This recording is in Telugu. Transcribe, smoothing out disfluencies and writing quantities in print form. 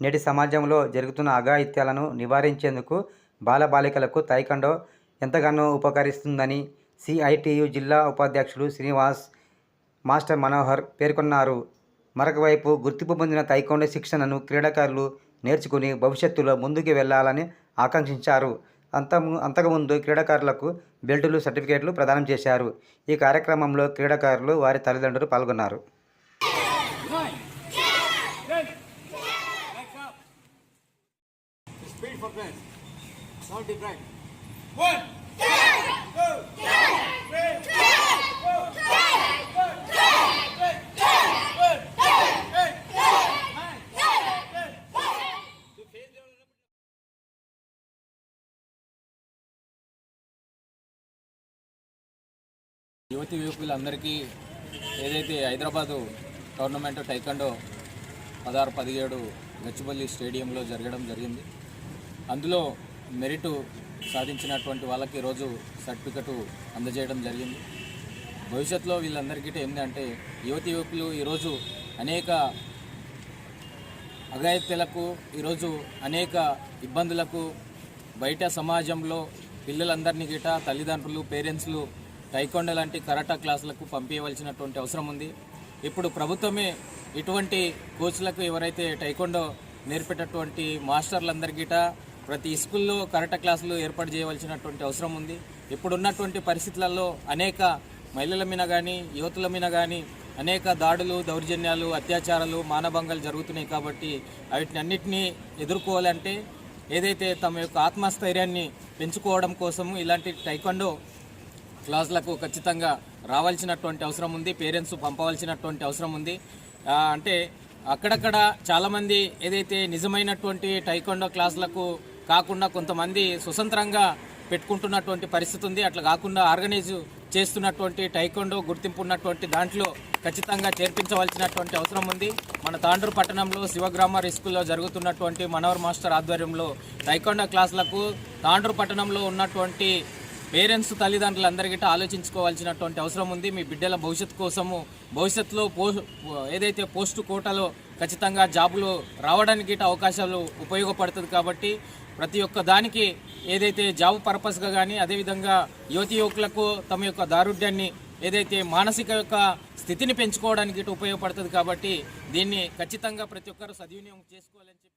నేటి సమాజంలో జరుగుతున్న అఘాయిత్యాలను నివారించేందుకు బాలబాలికలకు తైకొండో ఎంతగానో ఉపకరిస్తుందని సిఐటియు జిల్లా ఉపాధ్యక్షులు శ్రీనివాస్ మాస్టర్ మనోహర్ పేర్కొన్నారు. మరొకవైపు గుర్తింపు పొందిన తైకొండో శిక్షణను క్రీడాకారులు నేర్చుకుని భవిష్యత్తులో ముందుకు వెళ్లాలని ఆకాంక్షించారు. అంతకుముందు క్రీడాకారులకు బెల్టులు, సర్టిఫికేట్లు ప్రదానం చేశారు. ఈ కార్యక్రమంలో క్రీడాకారులు, వారి తల్లిదండ్రులు పాల్గొన్నారు. యువతి యువకులందరికీ ఏదైతే హైదరాబాదు టోర్నమెంట్ టైకొండో 16-17 గచ్చిబౌలి స్టేడియంలో జరగడం జరిగింది. అందులో మెరిట్ సాధించినటువంటి వాళ్ళకి ఈరోజు సర్టిఫికెట్ అందజేయడం జరిగింది. భవిష్యత్తులో వీళ్ళందరికీ ఏంటంటే యువతి యువకులు ఈరోజు అనేక అఘాయిత్యాలకు, ఈరోజు అనేక ఇబ్బందులకు బయట సమాజంలో పిల్లలందరినీ గిట తల్లిదండ్రులు, పేరెంట్స్లు టైకొండో లాంటి కరాటా క్లాసులకు పంపించవలసినటువంటి అవసరం ఉంది. ఇప్పుడు ప్రభుత్వమే ఇటువంటి కోచ్లకు, ఎవరైతే టైకొండో నేర్పేటటువంటి మాస్టర్లందరికీ ప్రతి స్కూల్లో కరాటా క్లాసులు ఏర్పాటు చేయవలసినటువంటి అవసరం ఉంది. ఇప్పుడున్నటువంటి పరిస్థితులలో అనేక మహిళల మీద కానీ, యువతుల మీద కానీ అనేక దాడులు, దౌర్జన్యాలు, అత్యాచారాలు, మానభంగాలు జరుగుతున్నాయి. కాబట్టి వీటినన్నిటినీ ఎదుర్కోవాలంటే ఏదైతే తమ యొక్క ఆత్మస్థైర్యాన్ని పెంచుకోవడం కోసం ఇలాంటి టైకొండో క్లాసులకు ఖచ్చితంగా రావాల్సినటువంటి అవసరం ఉంది. పేరెంట్స్ పంపవలసినటువంటి అవసరం ఉంది. అంటే అక్కడక్కడ చాలామంది ఏదైతే నిజమైనటువంటి టైకొండో క్లాసులకు కాకుండా కొంతమంది స్వతంత్రంగా పెట్టుకుంటున్నటువంటి పరిస్థితి ఉంది. అట్లా కాకుండా ఆర్గనైజ్ చేస్తున్నటువంటి టైకొండో గుర్తింపు ఉన్నటువంటి దాంట్లో ఖచ్చితంగా చేర్పించవలసినటువంటి అవసరం ఉంది. మన తాండూరు పట్టణంలో శివగ్రామర్ స్కూల్లో జరుగుతున్నటువంటి మనోహర్ మాస్టర్ ఆధ్వర్యంలో టైకొండో క్లాసులకు తాండూరు పట్టణంలో ఉన్నటువంటి పేరెంట్స్, తల్లిదండ్రులందరికీ ఆలోచించుకోవాల్సినటువంటి అవసరం ఉంది. మీ బిడ్డల భవిష్యత్తు కోసము భవిష్యత్తులో ఏదైతే పోస్టు కోటాలో ఖచ్చితంగా జాబులు రావడానికి అవకాశాలు ఉపయోగపడుతుంది. కాబట్టి ప్రతి ఒక్క దానికి ఏదైతే జాబ్ పర్పస్గా కానీ, అదేవిధంగా యువతి యువకులకు తమ యొక్క దారుఢ్యాన్ని, ఏదైతే మానసిక యొక్క స్థితిని పెంచుకోవడానికి ఉపయోగపడుతుంది. కాబట్టి దీన్ని ఖచ్చితంగా ప్రతి ఒక్కరు సద్వినియోగం చేసుకోవాలని చెప్పి